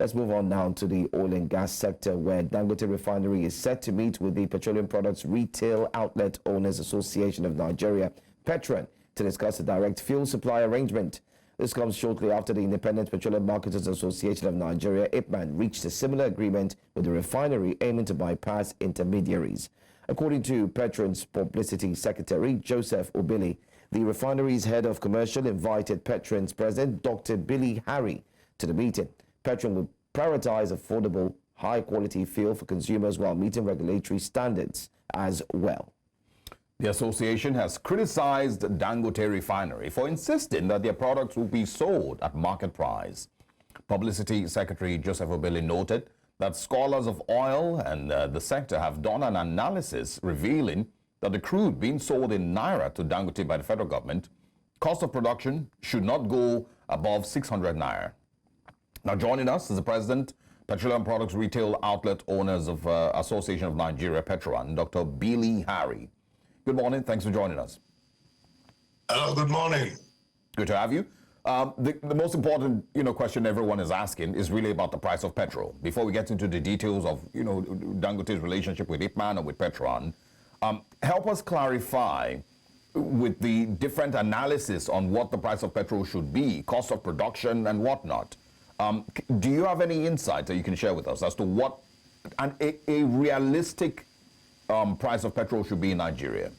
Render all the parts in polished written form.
Let's move on now to the oil and gas sector, where Dangote Refinery is set to meet with the Petroleum Products Retail Outlet Owners Association of Nigeria, PETROAN, to discuss a direct fuel supply arrangement. This comes shortly after the Independent Petroleum Marketers Association of Nigeria, IPMAN, reached a similar agreement with the refinery aiming to bypass intermediaries. According to PETROAN's Publicity Secretary, Joseph Obele, the refinery's head of commercial invited PETROAN's President Dr. Billy Harry to the meeting. PETROAN will prioritize affordable, high-quality fuel for consumers while meeting regulatory standards as well. The association has criticized Dangote Refinery for insisting that their products will be sold at market price. Publicity Secretary Joseph Obele noted that scholars of oil and the sector have done an analysis revealing that the crude being sold in naira to Dangote by the federal government, cost of production should not go above 600 naira. Now joining us is the President, Petroleum Products Retail Outlet Owners of Association of Nigeria, PETROAN, Dr. Billy Harry. Good morning. Thanks for joining us. Hello. Good morning. Good to have you. The most important, question everyone is asking is really about the price of petrol. Before we get into the details of, Dangote's relationship with IPMAN or with PETROAN, help us clarify with the different analysis on what the price of petrol should be, cost of production and whatnot. Do you have any insight that you can share with us as to what a realistic price of petrol should be in Nigeria?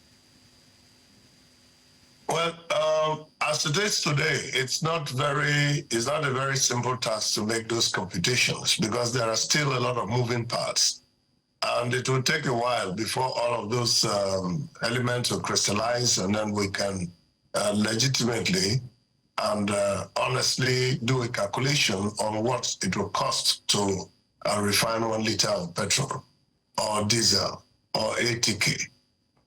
Well, as it is today, it's not a very simple task to make those computations because there are still a lot of moving parts. And it will take a while before all of those elements will crystallize, and then we can legitimately and honestly do a calculation on what it will cost to refine 1 liter of petrol or diesel or ATK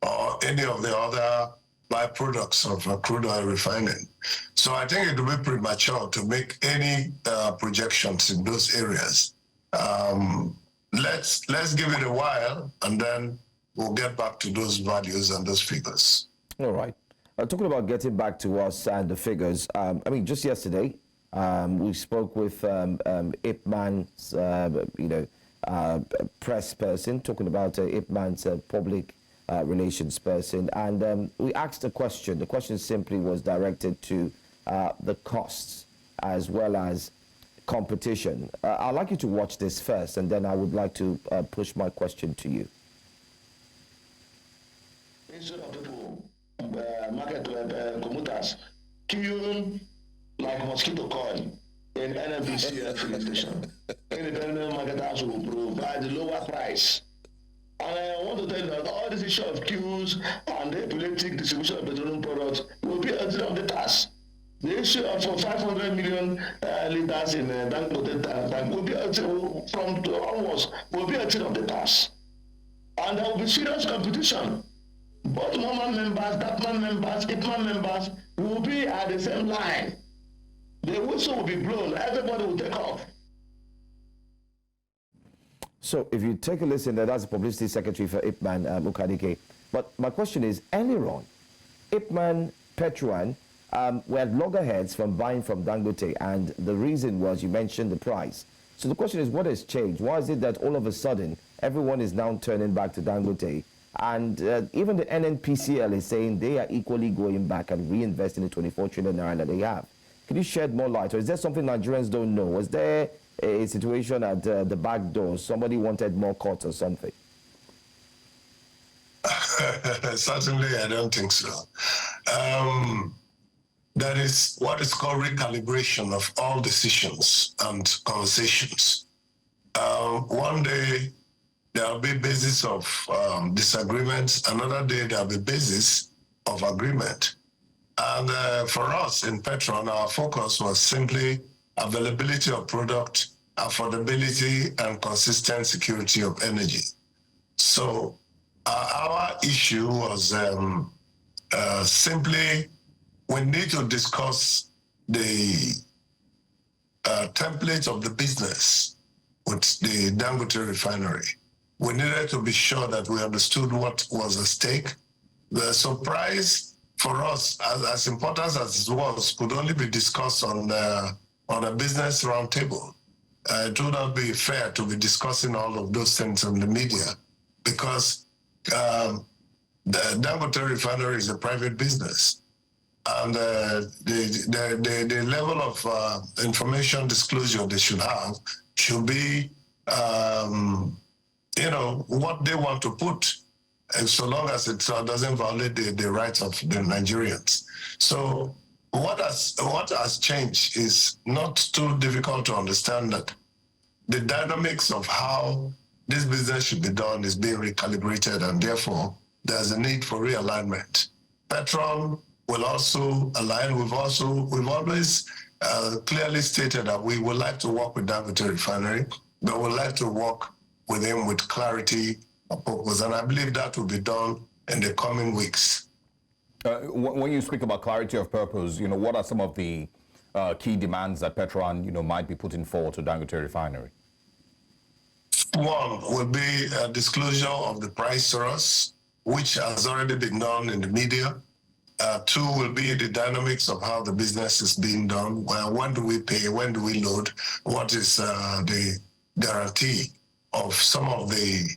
or any of the other byproducts of crude oil refining. So I think it will be premature to make any projections in those areas. Let's give it a while, and then we'll get back to those values and those figures. All right. Talking about getting back to us and the figures, just yesterday, we spoke with IPMAN's, press person, talking about IPMAN's public relations person, and we asked a question. The question simply was directed to the costs as well as competition. I'd like you to watch this first, and then I would like to push my question to you. Instead of people, market commuters, queuing like mosquito coil in NNPC filling station. Independent marketers will provide the lower price. And I want to tell you that all this issue of queues and the epileptic distribution of petroleum products will be a thing of the task. The issue of 500 million liters in Dangote tank will be a thing from onwards will be a thing of the task. And there will be serious competition. Both normal members, DAPMAN members, IPMAN members will be at the same line. The whistle will be blown. Everybody will take off. So if you take a listen, that's the publicity secretary for IPMAN, Mukadike. But my question is, earlier on, IPMAN, PETROAN were at loggerheads from buying from Dangote, and the reason was you mentioned the price. So the question is, what has changed? Why is it that all of a sudden everyone is now turning back to Dangote? And even the NNPCL is saying they are equally going back and reinvesting the 24 trillion naira that they have. Can you shed more light? Or is there something Nigerians don't know? Was there a situation at the back door? Somebody wanted more cuts or something? Certainly, I don't think so. That is what is called recalibration of all decisions and conversations. One day, there will be basis of disagreements. Another day, there will be basis of agreement. And for us in PETROAN, our focus was simply availability of product, affordability, and consistent security of energy. So our issue was simply we need to discuss the template of the business with the Dangote Refinery. We needed to be sure that we understood what was at stake. The surprise for us, as important as it was, could only be discussed on a business roundtable. it would not be fair to be discussing all of those things on the media because the Dangote Refinery is a private business. And the level of information disclosure they should have should be, what they want to put, and so long as it doesn't violate the rights of the Nigerians. So what has changed is not too difficult to understand that the dynamics of how this business should be done is being recalibrated, and therefore there's a need for realignment. PETROAN will also align. We've always clearly stated that we would like to work with Dangote Refinery, but we'd like to work with him with clarity of purpose, and I believe that will be done in the coming weeks. When you speak about clarity of purpose, what are some of the key demands that PETROAN, might be putting forward to Dangote Refinery? One will be a disclosure of the price to us, which has already been done in the media. Two will be the dynamics of how the business is being done. Well, when do we pay? When do we load? What is the guarantee of some of the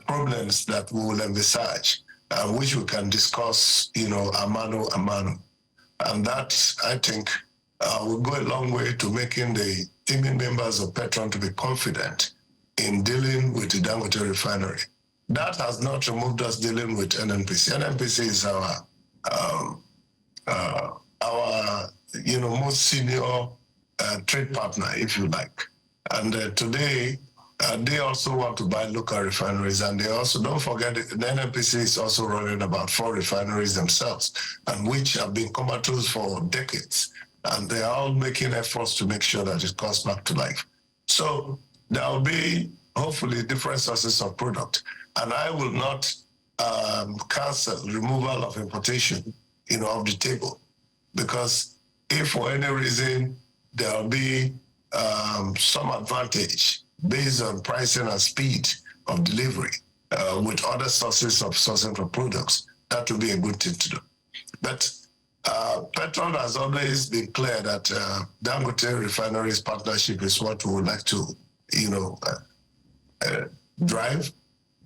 problems that we will envisage, which we can discuss, a mano. And that, I think, will go a long way to making the teaming members of PETROAN to be confident in dealing with the Dangote Refinery. That has not removed us dealing with NNPC. NNPC is our most senior trade partner, if you like. And today, they also want to buy local refineries, and they also, don't forget, the NNPC is also running about 4 refineries themselves, and which have been comatose for decades. And they are all making efforts to make sure that it comes back to life. So there will be, hopefully, different sources of product. And I will not cancel removal of importation, off the table. Because if for any reason there will be some advantage based on pricing and speed of delivery with other sources of sourcing for products, that will be a good thing to do. But PETROAN has always been clear that Dangote Refinery's partnership is what we would like to, drive.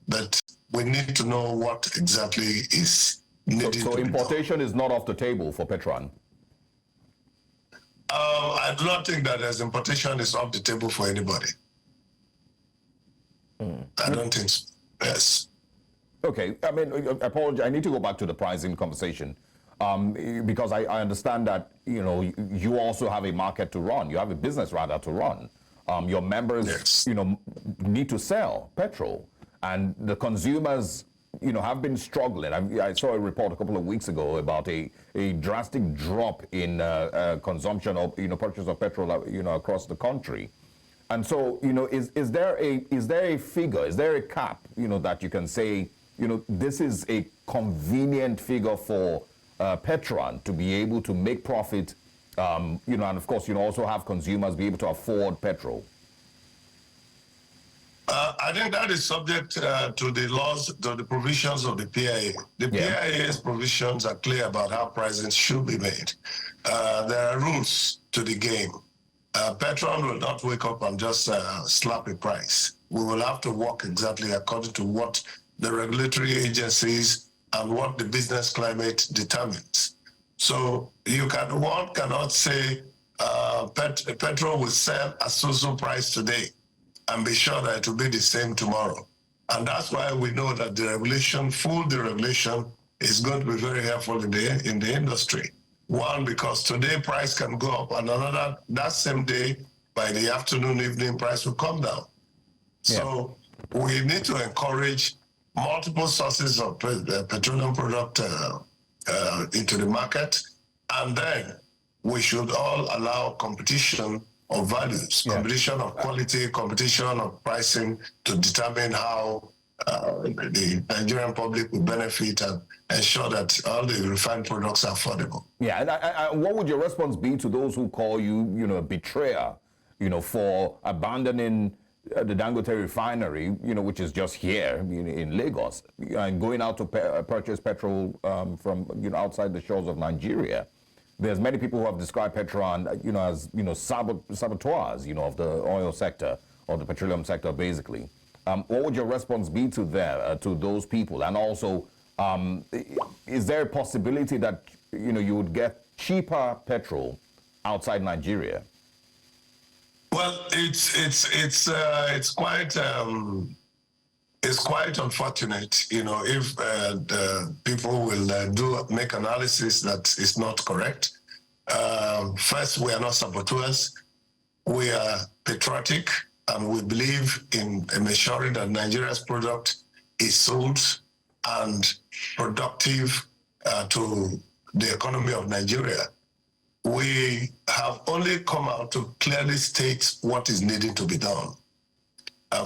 But we need to know what exactly is needed. So importation is not off the table for PETROAN? I do not think that there's importation is off the table for anybody. I don't think so. Yes. Okay. I mean, I apologize. I need to go back to the pricing conversation because I understand that, you also have a market to run. You have a business, rather, to run. Your members, yes, need to sell petrol. And the consumers, have been struggling. I saw a report a couple of weeks ago about a drastic drop in consumption of, purchase of petrol, across the country. And so, is there a figure, is there a cap, that you can say, this is a convenient figure for PETROAN to be able to make profit, and of course, also have consumers be able to afford petrol? I think that is subject to the laws, to the provisions of the PIA. The PIA's provisions are clear about how pricing should be made. There are rules to the game. PETROAN will not wake up and just slap a price. We will have to work exactly according to what the regulatory agencies and what the business climate determines. So one cannot say petrol will sell at so price today and be sure that it will be the same tomorrow. And that's why we know that the regulation is going to be very helpful in the industry. One, because today price can go up, and that same day, by the afternoon, evening, price will come down. Yeah. So we need to encourage multiple sources of petroleum product into the market, and then we should all allow competition of values, competition of quality, competition of pricing to determine how the Nigerian public will benefit and ensure that all the refined products are affordable. Yeah, and what would your response be to those who call you, a betrayer, for abandoning the Dangote Refinery, which is just here in Lagos, and going out to purchase petrol from, outside the shores of Nigeria? there's many people who have described PETROAN, as, saboteurs, of the oil sector or the petroleum sector, basically. What would your response be to to those people? And also, is there a possibility that, you would get cheaper petrol outside Nigeria? Well, it's quite unfortunate, if the people will make analysis that is not correct. First, we are not saboteurs. We are patriotic, and we believe in ensuring that Nigeria's product is sold and productive to the economy of Nigeria. We have only come out to clearly state what is needing to be done.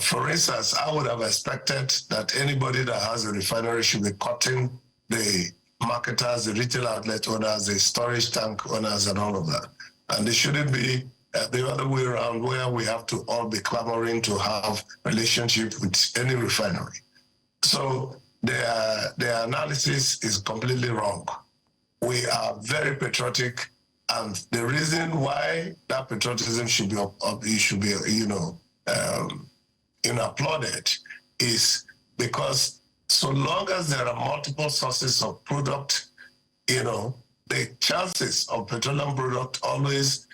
For instance, I would have expected that anybody that has a refinery should be cutting the marketers, the retail outlet owners, the storage tank owners, and all of that. And they shouldn't be the other way around, where we have to all be clamoring to have relationship with any refinery. So their analysis is completely wrong. We are very patriotic, and the reason why that patriotism should be applauded is because so long as there are multiple sources of product, the chances of petroleum product always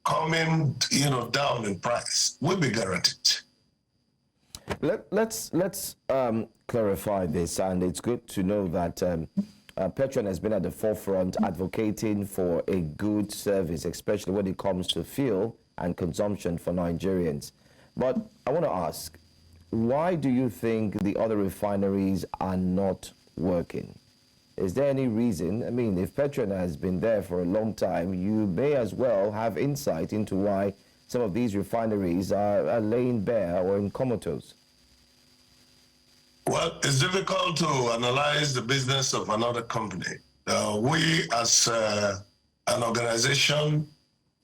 coming, down in price will be guaranteed. Let's clarify this, and it's good to know that PETROAN has been at the forefront advocating for a good service, especially when it comes to fuel and consumption for Nigerians. But I want to ask, why do you think the other refineries are not working? Is there any reason? I mean, if PETROAN has been there for a long time, you may as well have insight into why some of these refineries are laying bare or in comatose. Well, it's difficult to analyze the business of another company. We, as an organization,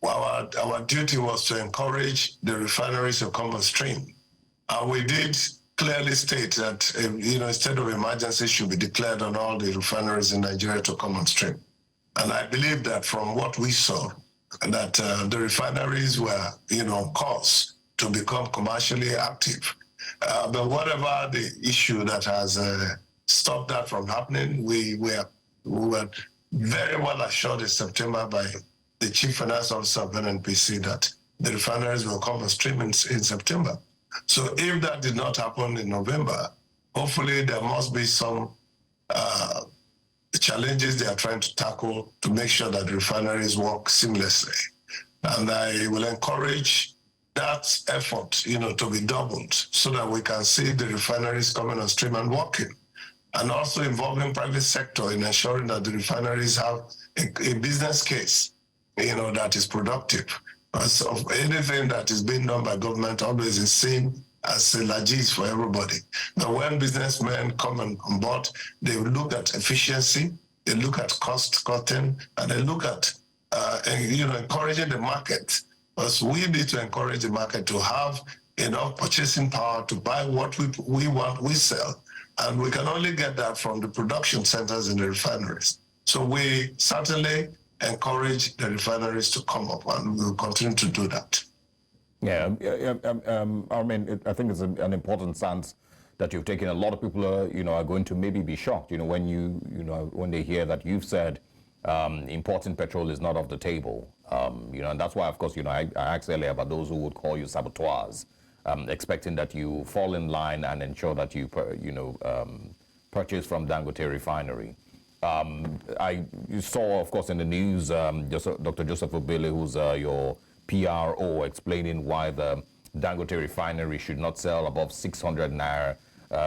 our duty was to encourage the refineries to come on stream. And we did clearly state that, a state of emergency should be declared on all the refineries in Nigeria to come on stream. And I believe that from what we saw, that the refineries were, on course to become commercially active. But whatever the issue that has stopped that from happening, we were very well assured in September by the Chief Finance Officer of NNPC that the refineries will come on stream in September. So if that did not happen in November, hopefully there must be some challenges they are trying to tackle to make sure that the refineries work seamlessly. And I will encourage that effort, to be doubled so that we can see the refineries coming on stream and working. And also involving private sector in ensuring that the refineries have a business case, that is productive. Because of anything that is being done by government always is seen as a largesse for everybody. But when businessmen come on board, they look at efficiency, they look at cost cutting, and they look at encouraging the market. Because we need to encourage the market to have enough purchasing power to buy what we want, we sell. And we can only get that from the production centers in the refineries. So we certainly encourage the refineries to come up, and we'll continue to do that. Yeah, I mean, I think it's an important stance that you've taken. A lot of people are going to maybe be shocked, when they hear that you've said importing petrol is not off the table. And that's why, of course, I asked earlier about those who would call you saboteurs, expecting that you fall in line and ensure that you purchase from Dangote Refinery. You saw, of course, in the news, Dr. Joseph Obele, who's your PRO, explaining why the Dangote Refinery should not sell above 600 naira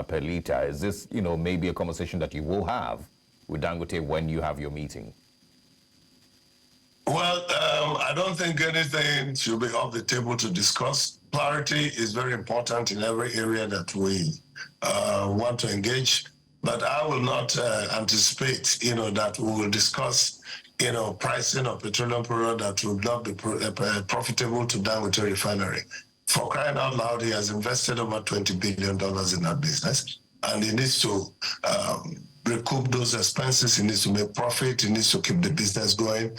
per litre. Is this, maybe a conversation that you will have with Dangote when you have your meeting? Well, I don't think anything should be off the table to discuss. Clarity is very important in every area that we want to engage. But I will not anticipate, that we will discuss, pricing of petroleum product that will not be profitable to Dangote Refinery. For crying out loud, he has invested over $20 billion in that business, and he needs to recoup those expenses. It needs to make profit. It needs to keep the business going.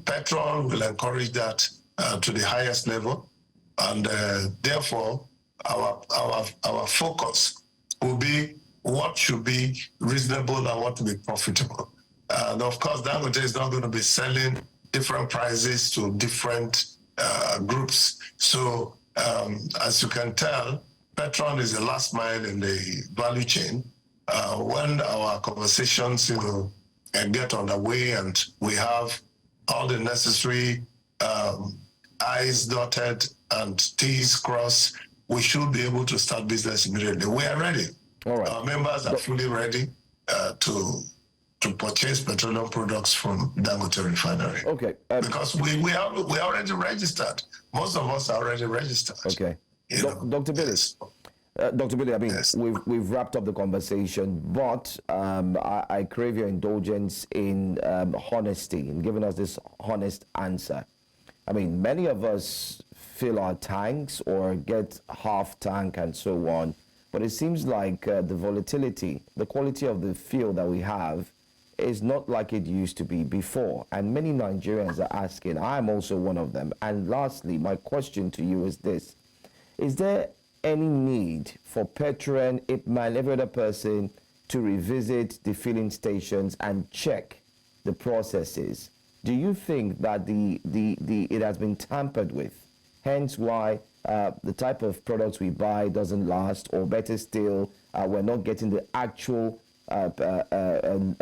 PETROAN will encourage that to the highest level, and therefore our focus will be what should be reasonable and what will be profitable. And of course, Dangote is not going to be selling different prices to different groups. So as you can tell, PETROAN is the last mile in the value chain. When our conversations, get underway and we have all the necessary I's dotted and T's crossed, we should be able to start business immediately. We are ready. All right. Our members are fully ready to purchase petroleum products from Dangote Refinery. Okay. Because we are already registered. Most of us are already registered. Okay. Dr. Billy. Yes. Dr. Billy, I mean, Yes. we've wrapped up the conversation, but I crave your indulgence in honesty in giving us this honest answer. I mean, many of us fill our tanks or get half tank and so on, but it seems like the volatility, the quality of the fuel that we have is not like it used to be before. And many Nigerians are asking, I'm also one of them. And lastly, my question to you is this: is there any need for PETROAN, IPMAN, every other person to revisit the filling stations and check the processes? Do you think that it has been tampered with, hence why the type of products we buy doesn't last, or better still, we're not getting the actual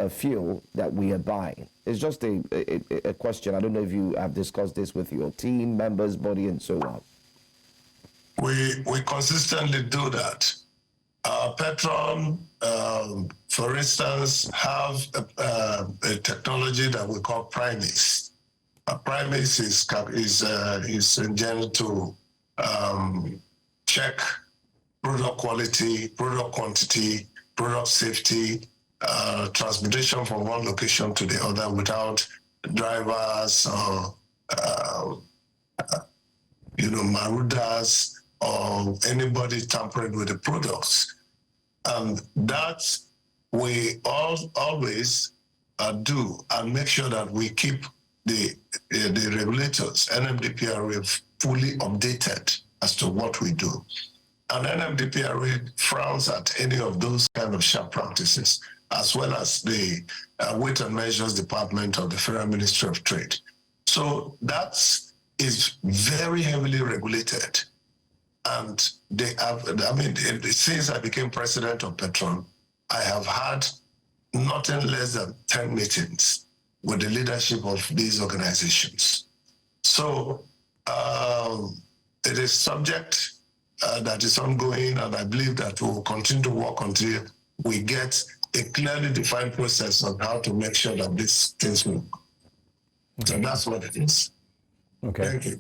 fuel that we are buying? It's just a question. I don't know if you have discussed this with your team, members, body, and so on. We consistently do that. PETROAN, for instance, have a technology that we call Primace. Primace is intended to check product quality, product quantity, product safety, transportation from one location to the other without drivers or marauders or anybody tampering with the products. That we always do and make sure that we keep the regulators, NMDPRA, fully updated as to what we do. And NMDPRA frowns at any of those kind of sharp practices, as well as the Weight and Measures Department of the Federal Ministry of Trade. So that is very heavily regulated. And they have, since I became president of PETROAN, I have had nothing less than 10 meetings with the leadership of these organizations. So it is subject that is ongoing, and I believe that we will continue to work until we get a clearly defined process on how to make sure that these things work. So that's what it is. Okay. Thank you.